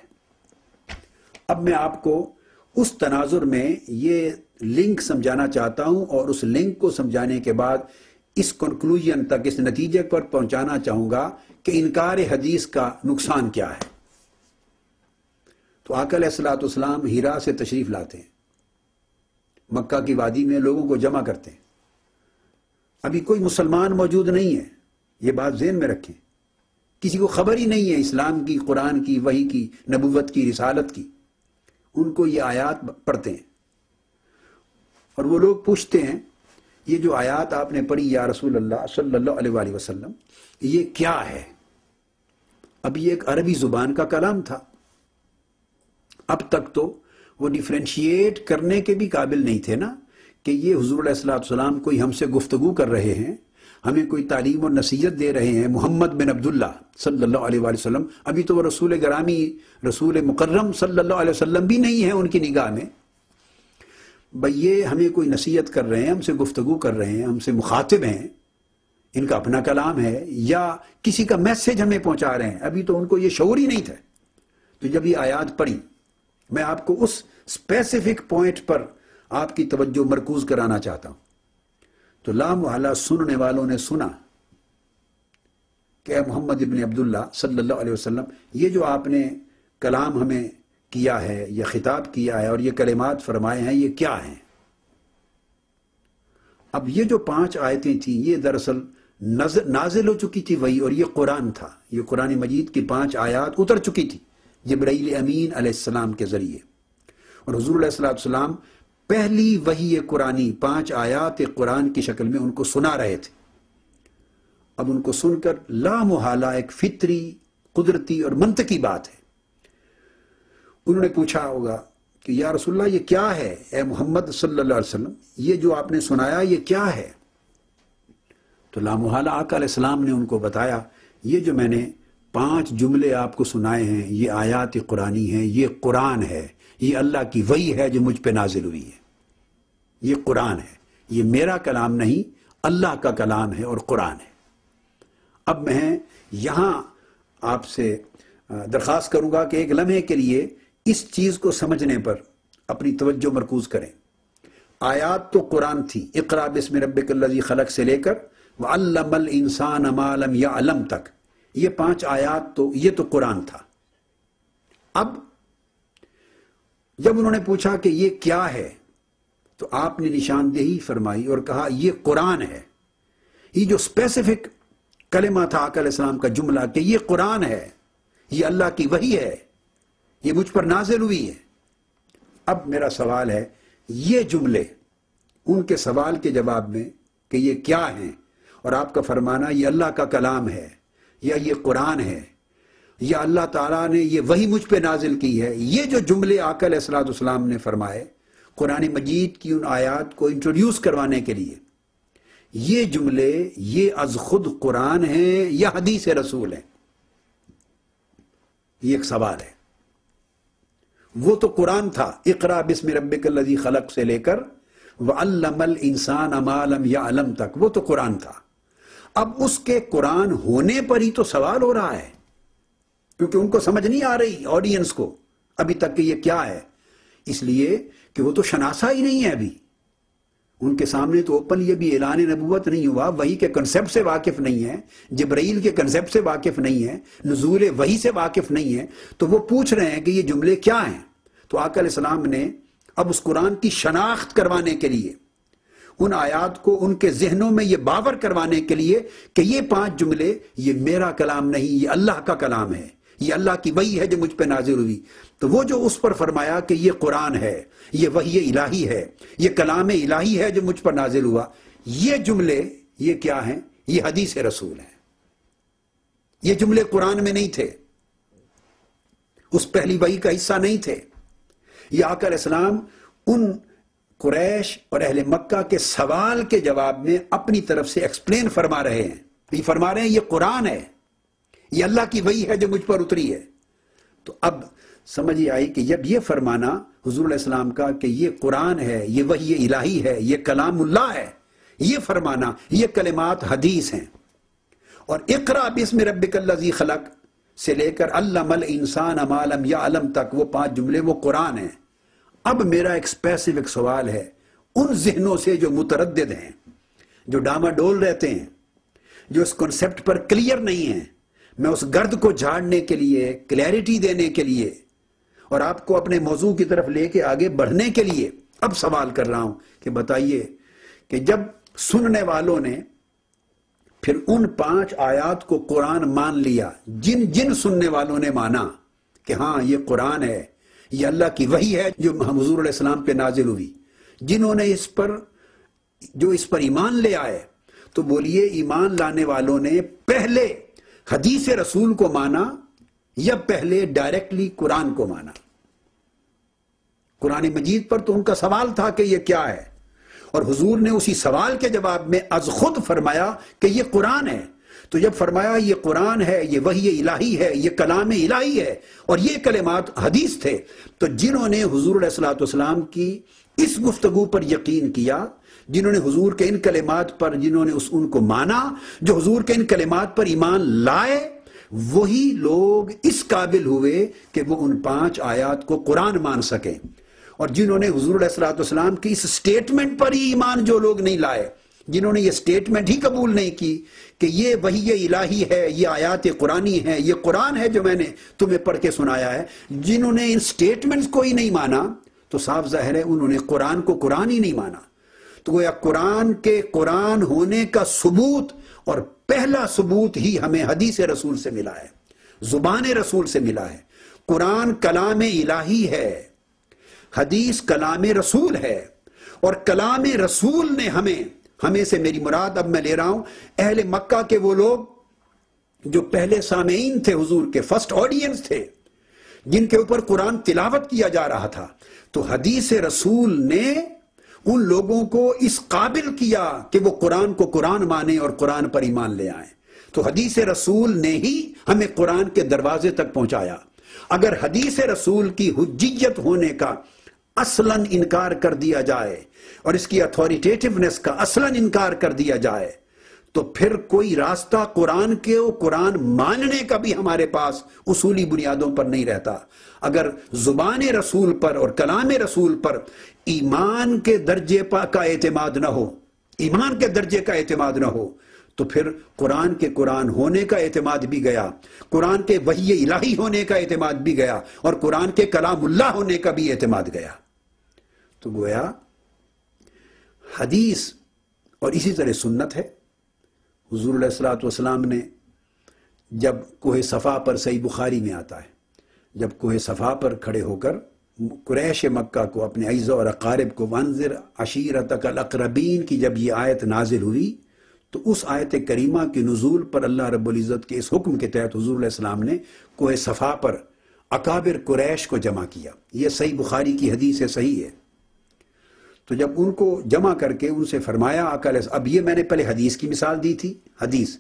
اب میں آپ کو اس تناظر میں یہ لنک سمجھانا چاہتا ہوں، اور اس لنک کو سمجھانے کے بعد اس کنکلوژن تک، اس نتیجے پر پہنچانا چاہوں گا کہ انکار حدیث کا نقصان کیا ہے۔ تو آقا علیہ الصلوۃ والسلام ہیرا سے تشریف لاتے ہیں، مکہ کی وادی میں لوگوں کو جمع کرتے ہیں، ابھی کوئی مسلمان موجود نہیں ہے، یہ بات ذہن میں رکھیں، کسی کو خبر ہی نہیں ہے اسلام کی، قرآن کی، وحی کی، نبوت کی، رسالت کی۔ ان کو یہ آیات پڑھتے ہیں، اور وہ لوگ پوچھتے ہیں یہ جو آیات آپ نے پڑھی یا رسول اللہ صلی اللہ علیہ وآلہ وسلم، یہ کیا ہے؟ اب یہ ایک عربی زبان کا کلام تھا، اب تک تو وہ ڈیفرینشیٹ کرنے کے بھی قابل نہیں تھے نا کہ یہ حضور علیہ الصلوۃ والسلام کوئی ہم سے گفتگو کر رہے ہیں، ہمیں کوئی تعلیم اور نصیحت دے رہے ہیں، محمد بن عبداللہ صلی اللہ علیہ وآلہ وسلم، ابھی تو وہ رسول گرامی، رسول مکرم صلی اللہ علیہ وسلم بھی نہیں ہے ان کی نگاہ میں۔ بھئی یہ ہمیں کوئی نصیحت کر رہے ہیں، ہم سے گفتگو کر رہے ہیں، ہم سے مخاطب ہیں، ان کا اپنا کلام ہے یا کسی کا میسج ہمیں پہنچا رہے ہیں، ابھی تو ان کو یہ شعور ہی نہیں تھا۔ تو جب یہ آیات پڑھی، میں آپ کو اس اسپیسیفک پوائنٹ پر آپ کی توجہ مرکوز کرانا چاہتا ہوں۔ تو لا محالہ سننے والوں نے سنا کہ اے محمد ابن عبداللہ صلی اللہ علیہ وسلم، یہ جو آپ نے کلام ہمیں کیا ہے، یہ خطاب کیا ہے اور یہ کلمات فرمائے ہیں، یہ کیا ہیں؟ اب یہ جو 5 آیتیں تھیں یہ دراصل نازل ہو چکی تھی وہی، اور یہ قرآن تھا، یہ قرآن مجید کی 5 آیات اتر چکی تھی جبرائیل امین علیہ السلام کے ذریعے، اور حضور علیہ الصلوۃ والسلام پہلی وحی قرآنی 5 آیات قرآن کی شکل میں ان کو سنا رہے تھے۔ اب ان کو سن کر لا محالہ ایک فطری، قدرتی اور منطقی بات ہے، انہوں نے پوچھا ہوگا کہ یا رسول اللہ یہ کیا ہے، اے محمد صلی اللہ علیہ وسلم یہ جو آپ نے سنایا یہ کیا ہے؟ تو لا محالہ آقا علیہ السلام نے ان کو بتایا یہ جو میں نے 5 جملے آپ کو سنائے ہیں یہ آیات قرآنی ہیں، یہ قرآن ہے، یہ اللہ کی وحی ہے جو مجھ پہ نازل ہوئی ہے، یہ قرآن ہے، یہ میرا کلام نہیں اللہ کا کلام ہے اور قرآن ہے۔ اب میں یہاں آپ سے درخواست کروں گا کہ ایک لمحے کے لیے اس چیز کو سمجھنے پر اپنی توجہ مرکوز کریں۔ آیات تو قرآن تھی، اقرأ بسم ربک الذی خلق سے لے کر وعلم الانسان ما لم یعلم تک، یہ 5 آیات تو یہ تو قرآن تھا۔ اب جب انہوں نے پوچھا کہ یہ کیا ہے تو آپ نے نشاندہی فرمائی اور کہا یہ قرآن ہے۔ یہ جو اسپیسیفک کلمہ تھا آقا علیہ السلام کا جملہ کہ یہ قرآن ہے، یہ اللہ کی وحی ہے، یہ مجھ پر نازل ہوئی ہے۔ اب میرا سوال ہے یہ جملے ان کے سوال کے جواب میں کہ یہ کیا ہیں، اور آپ کا فرمانا یہ اللہ کا کلام ہے یا یہ قرآن ہے یا اللہ تعالیٰ نے یہ وحی مجھ پہ نازل کی ہے، یہ جو جملے آقا علیہ الصلوۃ والسلام نے فرمائے قرآن مجید کی ان آیات کو انٹروڈیوس کروانے کے لیے، یہ جملے یہ از خود قرآن ہیں یا حدیث رسول ہیں؟ یہ ایک سوال ہے۔ وہ تو قرآن تھا، اقرأ بسم ربک الذی خلق سے لے کر وعلم الانسان ما لم یعلم تک، وہ تو قرآن تھا۔ اب اس کے قرآن ہونے پر ہی تو سوال ہو رہا ہے، کیونکہ ان کو سمجھ نہیں آ رہی آڈینس کو ابھی تک کہ یہ کیا ہے، اس لیے کہ وہ تو شناسا ہی نہیں ہے، ابھی ان کے سامنے تو اوپن یہ بھی اعلان نبوت نہیں ہوا، وحی کے کنسیپٹ سے واقف نہیں ہے، جبرائیل کے کنسیپٹ سے واقف نہیں ہے، نزول وحی سے واقف نہیں ہے، تو وہ پوچھ رہے ہیں کہ یہ جملے کیا ہیں۔ تو آقا علیہ السلام نے اب اس قرآن کی شناخت کروانے کے لیے، ان آیات کو ان کے ذہنوں میں یہ باور کروانے کے لیے کہ یہ 5 جملے یہ میرا کلام نہیں، یہ اللہ کا کلام ہے، یہ اللہ کی وحی ہے جو مجھ پہ نازل ہوئی، تو وہ جو اس پر فرمایا کہ یہ قرآن ہے، یہ وحی الہی ہے، یہ کلام الہی ہے جو مجھ پر نازل ہوا، یہ جملے یہ کیا ہیں؟ یہ حدیث رسول ہیں۔ یہ جملے قرآن میں نہیں تھے، اس پہلی وحی کا حصہ نہیں تھے۔ یہ آقا علیہ السلام ان قریش اور اہل مکہ کے سوال کے جواب میں اپنی طرف سے ایکسپلین فرما رہے ہیں۔ یہ فرما رہے ہیں یہ قرآن ہے، یہ اللہ کی وحی ہے جو مجھ پر اتری ہے۔ تو اب سمجھ آئی کہ جب یہ فرمانا حضور علیہ السلام کا کہ یہ قرآن ہے، یہ وحی الہی ہے، یہ کلام اللہ ہے، یہ فرمانا، یہ کلمات حدیث ہیں۔ اور اقرا بسم ربک الذی خلق سے لے کر علم الانسان ما لم یعلم تک وہ 5 جملے وہ قرآن ہیں۔ اب میرا ایک اسپیسیفک سوال ہے ان ذہنوں سے جو متردد ہیں، جو ڈاما ڈول رہتے ہیں، جو اس کنسپٹ پر کلیئر نہیں ہیں، میں اس گرد کو جھاڑنے کے لیے، کلیئرٹی دینے کے لیے اور آپ کو اپنے موضوع کی طرف لے کے آگے بڑھنے کے لیے اب سوال کر رہا ہوں کہ بتائیے کہ جب سننے والوں نے پھر ان 5 آیات کو قرآن مان لیا، جن سننے والوں نے مانا کہ ہاں یہ قرآن ہے، یہ اللہ کی وحی ہے جو حضور علیہ السلام پہ نازل ہوئی، جنہوں نے اس پر ایمان لے آئے، تو بولیے ایمان لانے والوں نے پہلے حدیث رسول کو مانا یا پہلے ڈائریکٹلی قرآن کو مانا؟ قرآن مجید پر تو ان کا سوال تھا کہ یہ کیا ہے، اور حضور نے اسی سوال کے جواب میں از خود فرمایا کہ یہ قرآن ہے۔ تو جب فرمایا یہ قرآن ہے، یہ وحی الہی ہے، یہ کلام الہی ہے، اور یہ کلمات حدیث تھے، تو جنہوں نے حضور علیہ السلام کی اس گفتگو پر یقین کیا، جنہوں نے حضور کے ان کلمات پر جنہوں نے ان کو مانا، جو حضور کے ان کلمات پر ایمان لائے، وہی لوگ اس قابل ہوئے کہ وہ ان 5 آیات کو قرآن مان سکیں۔ اور جنہوں نے حضور علیہ السلام کی اس سٹیٹمنٹ پر ہی ایمان جو لوگ نہیں لائے، جنہوں نے یہ سٹیٹمنٹ ہی قبول نہیں کی کہ یہ وحی الہی ہے، یہ آیات قرآنی ہے، یہ قرآن ہے جو میں نے تمہیں پڑھ کے سنایا ہے، جنہوں نے ان سٹیٹمنٹس کو ہی نہیں مانا، تو صاف ظاہر ہے انہوں نے قرآن کو قرآن ہی نہیں مانا۔ تو گویا قرآن کے قرآن ہونے کا ثبوت، اور پہلا ثبوت ہی ہمیں حدیث رسول سے ملا ہے، زبان رسول سے ملا ہے۔ قرآن کلام الہی ہے، حدیث کلام رسول ہے، اور کلام رسول نے ہمیں سے میری مراد اب میں لے رہا ہوں اہل مکہ کے وہ لوگ جو پہلے سامعین تھے، حضور کے فرسٹ آڈینس تھے، جن کے اوپر قرآن تلاوت کیا جا رہا تھا، تو حدیث رسول نے ان لوگوں کو اس قابل کیا کہ وہ قرآن کو قرآن مانیں اور قرآن پر ایمان لے آئیں۔ تو حدیث رسول نے ہی ہمیں قرآن کے دروازے تک پہنچایا۔ اگر حدیث رسول کی حجیت ہونے کا اصلاً انکار کر دیا جائے اور اس کی اتھارٹیٹیونیس کا اصلاً انکار کر دیا جائے، تو پھر کوئی راستہ قرآن ماننے کا بھی ہمارے پاس اصولی بنیادوں پر نہیں رہتا۔ اگر زبان رسول پر اور کلام رسول پر ایمان کے درجے کا اعتماد نہ ہو، ایمان کے درجے کا اعتماد نہ ہو، تو پھر قرآن کے قرآن ہونے کا اعتماد بھی گیا، قرآن کے وحی الہی ہونے کا اعتماد بھی گیا، اور قرآن کے کلام اللہ ہونے کا بھی اعتماد گیا۔ تو گویا حدیث اور اسی طرح سنت ہے۔ حضور علیہ السلام نے جب کوہ صفا پر، صحیح بخاری میں آتا ہے، جب کوہ صفا پر کھڑے ہو کر قریش مکہ کو، اپنے اعزاء اور اقارب کو، وانذر عشیرتک الاقربین کی جب یہ آیت نازل ہوئی، تو اس آیت کریمہ کے نزول پر اللہ رب العزت کے اس حکم کے تحت حضور علیہ السلام نے کوہ صفا پر اکابر قریش کو جمع کیا۔ یہ صحیح بخاری کی حدیث صحیح ہے۔ تو جب ان کو جمع کر کے ان سے فرمایا آقا علیہ السلام، اب یہ میں نے پہلے حدیث کی مثال دی تھی، حدیث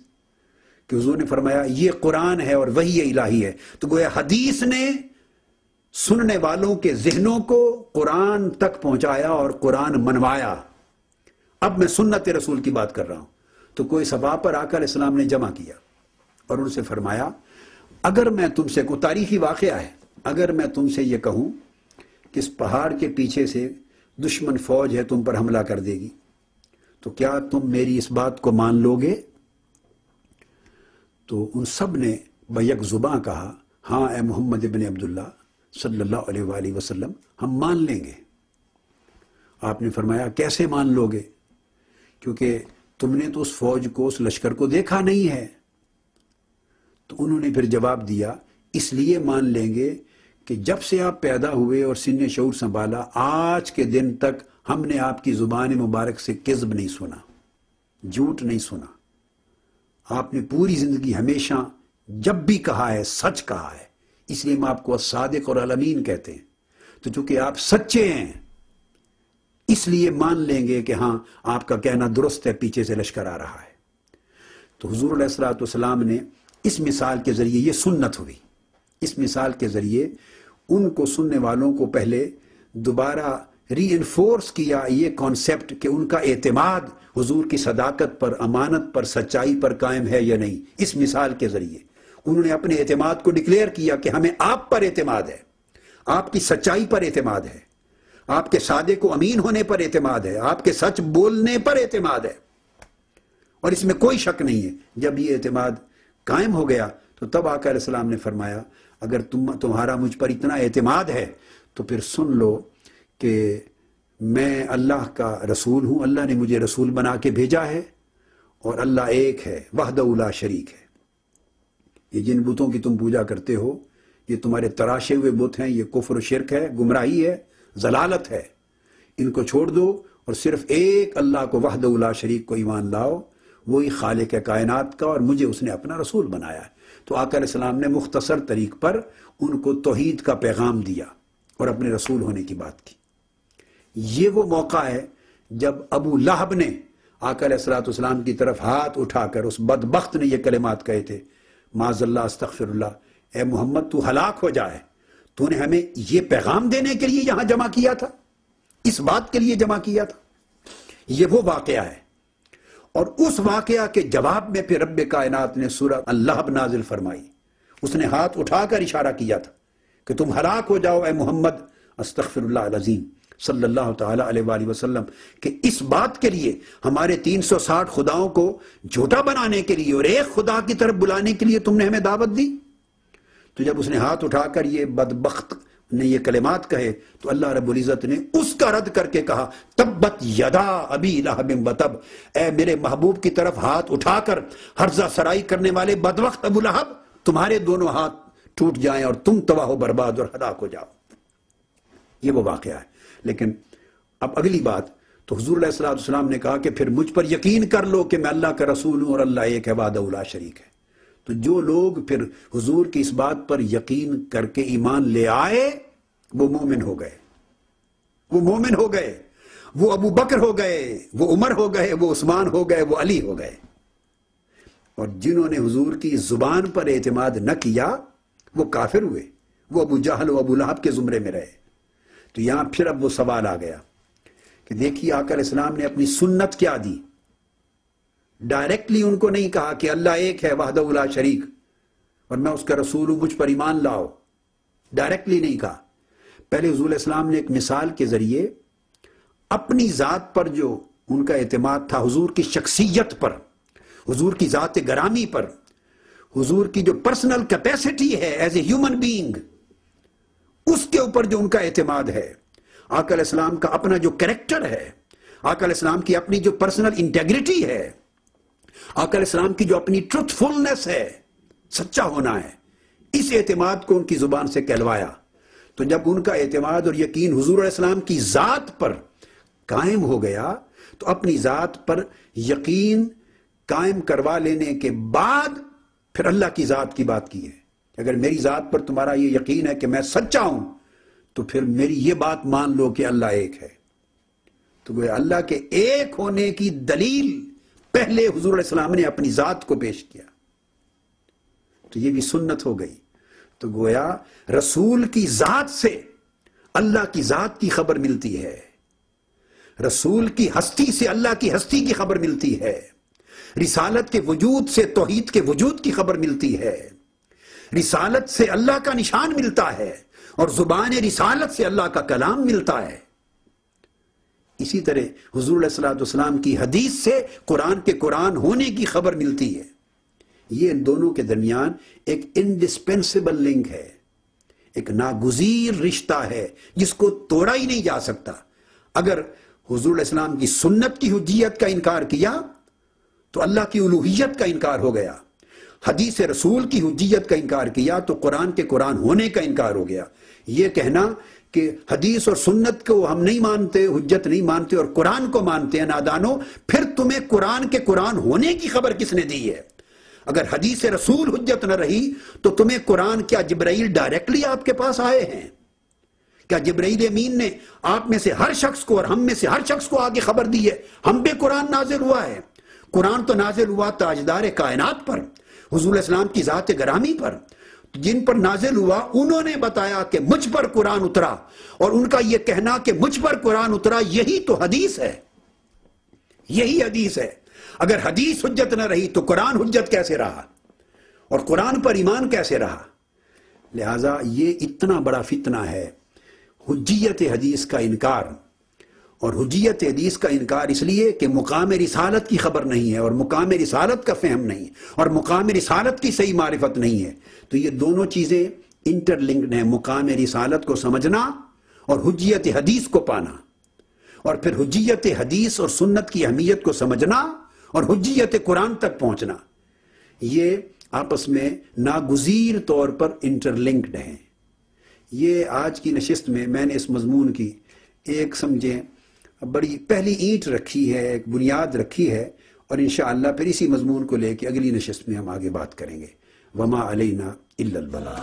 کہ حضور نے فرمایا یہ قرآن ہے اور وحی الہی ہے، تو گویا حدیث نے سننے والوں کے ذہنوں کو قرآن تک پہنچایا اور قرآن منوایا۔ اب میں سنت رسول کی بات کر رہا ہوں۔ تو کوئی صفا پر آقا علیہ السلام نے جمع کیا اور ان سے فرمایا اگر میں تم سے، کوئی تاریخی واقعہ ہے، اگر میں تم سے یہ کہوں کہ اس پہاڑ کے پیچھے سے دشمن فوج ہے، تم پر حملہ کر دے گی، تو کیا تم میری اس بات کو مان لو گے؟ تو ان سب نے بیک زباں کہا ہاں اے محمد ابن عبداللہ صلی اللہ علیہ وآلہ وسلم، ہم مان لیں گے۔ آپ نے فرمایا کیسے مان لو گے؟ کیونکہ تم نے تو اس فوج کو، اس لشکر کو دیکھا نہیں ہے۔ تو انہوں نے پھر جواب دیا اس لیے مان لیں گے کہ جب سے آپ پیدا ہوئے اور سن شعور سنبھالا آج کے دن تک ہم نے آپ کی زبان مبارک سے کذب نہیں سنا، جھوٹ نہیں سنا. آپ نے پوری زندگی ہمیشہ جب بھی کہا ہے سچ کہا ہے، اس لیے ہم آپ کو صادق اور الامین کہتے ہیں. تو چونکہ آپ سچے ہیں اس لیے مان لیں گے کہ ہاں آپ کا کہنا درست ہے، پیچھے سے لشکر آ رہا ہے. تو حضور علیہ الصلوۃ والسلام نے اس مثال کے ذریعے، یہ سنت ہوئی، اس مثال کے ذریعے ان کو سننے والوں کو پہلے دوبارہ ری انفورس کیا یہ کانسیپٹ کہ ان کا اعتماد حضور کی صداقت پر، امانت پر، سچائی پر قائم ہے یا نہیں. اس مثال کے ذریعے انہوں نے اپنے اعتماد کو ڈکلیئر کیا کہ ہمیں آپ پر اعتماد ہے، آپ کی سچائی پر اعتماد ہے، آپ کے صادق و امین ہونے پر اعتماد ہے، آپ کے سچ بولنے پر اعتماد ہے، اور اس میں کوئی شک نہیں ہے. جب یہ اعتماد قائم ہو گیا تو تب آقا علیہ السلام نے فرمایا اگر تمہارا مجھ پر اتنا اعتماد ہے تو پھر سن لو کہ میں اللہ کا رسول ہوں، اللہ نے مجھے رسول بنا کے بھیجا ہے، اور اللہ ایک ہے، وحدہ لا شریک ہے. یہ جن بتوں کی تم پوجا کرتے ہو یہ تمہارے تراشے ہوئے بت ہیں، یہ کفر و شرک ہے، گمراہی ہے، ضلالت ہے. ان کو چھوڑ دو اور صرف ایک اللہ کو وحدہ لا شریک کو ایمان لاؤ، وہی خالق کائنات کا، اور مجھے اس نے اپنا رسول بنایا ہے. تو آقا علیہ السلام نے مختصر طریق پر ان کو توحید کا پیغام دیا اور اپنے رسول ہونے کی بات کی. یہ وہ موقع ہے جب ابو لہب نے آقا علیہ السلام کی طرف ہاتھ اٹھا کر اس بدبخت نے یہ کلمات کہے تھے، معاذ اللہ استغفر اللہ، اے محمد تو ہلاک ہو جائے، تو نے ہمیں یہ پیغام دینے کے لیے یہاں جمع کیا تھا، اس بات کے لیے جمع کیا تھا. یہ وہ واقعہ ہے. اور اس واقعہ کے جواب میں پھر رب کائنات نے سورہ اللہب نازل فرمائی. اس نے ہاتھ اٹھا کر اشارہ کیا تھا کہ تم ہلاک ہو جاؤ اے محمد استغفر اللہ العظیم صلی اللہ تعالیٰ علیہ وآلہ وسلم، کہ اس بات کے لیے ہمارے 360 خداؤں کو جھوٹا بنانے کے لیے اور ایک خدا کی طرف بلانے کے لیے تم نے ہمیں دعوت دی. تو جب اس نے ہاتھ اٹھا کر یہ بدبخت نے یہ کلمات کہے تو اللہ رب العزت نے اس کا رد کر کے کہا تبت یدا ابی لہب وتب، اے میرے محبوب کی طرف ہاتھ اٹھا کر ہرزہ سرائی کرنے والے بدبخت ابو لہب، تمہارے دونوں ہاتھ ٹوٹ جائیں اور تم تباہ و برباد اور ہلاک ہو جاؤ. یہ وہ واقعہ ہے. لیکن اب اگلی بات تو حضور علیہ السلام نے کہا کہ پھر مجھ پر یقین کر لو کہ میں اللہ کا رسول ہوں اور اللہ ایک ہے، وحدہ لا شریک ہے. تو جو لوگ پھر حضور کی اس بات پر یقین کر کے ایمان لے آئے وہ مومن ہو گئے، وہ مومن ہو گئے، وہ ابو بکر ہو گئے، وہ عمر ہو گئے، وہ عثمان ہو گئے، وہ علی ہو گئے. اور جنہوں نے حضور کی زبان پر اعتماد نہ کیا وہ کافر ہوئے، وہ ابو جہل و ابو لہب کے زمرے میں رہے. تو یہاں پھر اب وہ سوال آ گیا کہ دیکھیے آقا علیہ السلام نے اپنی سنت کیا دی. ڈائریکٹلی ان کو نہیں کہا کہ اللہ ایک ہے، وحدہ لا شریک، اور میں اس کا رسول ہوں، مجھ پر ایمان لاؤ. ڈائریکٹلی نہیں کہا. پہلے حضور علیہ السلام نے ایک مثال کے ذریعے اپنی ذات پر جو ان کا اعتماد تھا، حضور کی شخصیت پر، حضور کی ذات گرامی پر، حضور کی جو پرسنل کیپیسٹی ہے ایز اے ہیومن بینگ، اس کے اوپر جو ان کا اعتماد ہے. آقا علیہ السلام کا اپنا جو کریکٹر ہے، آقا علیہ السلام کی اپنی جو پرسنل انٹیگریٹی ہے، آقا علیہ السلام کی جو اپنی ٹروتھ فلنس ہے، سچا ہونا ہے، اس اعتماد کو ان کی زبان سے کہلوایا. تو جب ان کا اعتماد اور یقین حضور علیہ السلام کی ذات پر قائم ہو گیا تو اپنی ذات پر یقین قائم کروا لینے کے بعد پھر اللہ کی ذات کی بات کی ہے. اگر میری ذات پر تمہارا یہ یقین ہے کہ میں سچا ہوں تو پھر میری یہ بات مان لو کہ اللہ ایک ہے. تو گویا اللہ کے ایک ہونے کی دلیل پہلے حضور علیہ السلام نے اپنی ذات کو پیش کیا. تو یہ بھی سنت ہو گئی. تو گویا رسول کی ذات سے اللہ کی ذات کی خبر ملتی ہے، رسول کی ہستی سے اللہ کی ہستی کی خبر ملتی ہے، رسالت کے وجود سے توحید کے وجود کی خبر ملتی ہے، رسالت سے اللہ کا نشان ملتا ہے، اور زبان رسالت سے اللہ کا کلام ملتا ہے. اسی طرح حضور علیہ السلام کی حدیث سے قرآن کے قرآن ہونے کی خبر ملتی ہے. یہ ان دونوں کے درمیان ایک انڈسپینسیبل لنک ہے، ایک ناگزیر رشتہ ہے جس کو توڑا ہی نہیں جا سکتا. اگر حضور علیہ السلام کی سنت کی حجیت کا انکار کیا تو اللہ کی الوہیت کا انکار ہو گیا. حدیث رسول کی حجیت کا انکار کیا تو قرآن کے قرآن ہونے کا انکار ہو گیا۔ یہ کہنا کہ حدیث اور سنت کو ہم نہیں مانتے، حجت نہیں مانتے اور قرآن کو مانتے ہیں، نادانو، پھر تمہیں قرآن کے قرآن ہونے کی خبر کس نے دی ہے؟ اگر حدیث رسول حجت نہ رہی تو تمہیں قرآن، کیا جبرائیل ڈائریکٹلی آپ کے پاس آئے ہیں؟ کیا جبرائیل امین نے آپ میں سے ہر شخص کو اور ہم میں سے ہر شخص کو آگے خبر دی ہے ہم پہ قرآن نازل ہوا ہے؟ قرآن تو نازل ہوا تاجدار کائنات پر، حضور اسلام کی ذات گرامی پر، جن پر نازل ہوا انہوں نے بتایا کہ مجھ پر قرآن اترا، اور ان کا یہ کہنا کہ مجھ پر قرآن اترا یہی تو حدیث ہے، یہی حدیث ہے۔ اگر حدیث حجت نہ رہی تو قرآن حجت کیسے رہا اور قرآن پر ایمان کیسے رہا؟ لہٰذا یہ اتنا بڑا فتنہ ہے حجیت حدیث کا انکار، اور حجیت حدیث کا انکار اس لیے کہ مقام رسالت کی خبر نہیں ہے اور مقام رسالت کا فہم نہیں اور مقام رسالت کی صحیح معرفت نہیں ہے۔ تو یہ دونوں چیزیں انٹر لنکڈ ہیں، مقام رسالت کو سمجھنا اور حجیت حدیث کو پانا، اور پھر حجیت حدیث اور سنت کی اہمیت کو سمجھنا اور حجیت قرآن تک پہنچنا، یہ آپس میں ناگزیر طور پر انٹر لنکڈ ہیں۔ یہ آج کی نشست میں میں نے اس مضمون کی ایک سمجھیں بڑی پہلی اینٹ رکھی ہے، ایک بنیاد رکھی ہے، اور انشاءاللہ پھر اسی مضمون کو لے کے اگلی نشست میں ہم آگے بات کریں گے۔ وما علینا الا البلاغ۔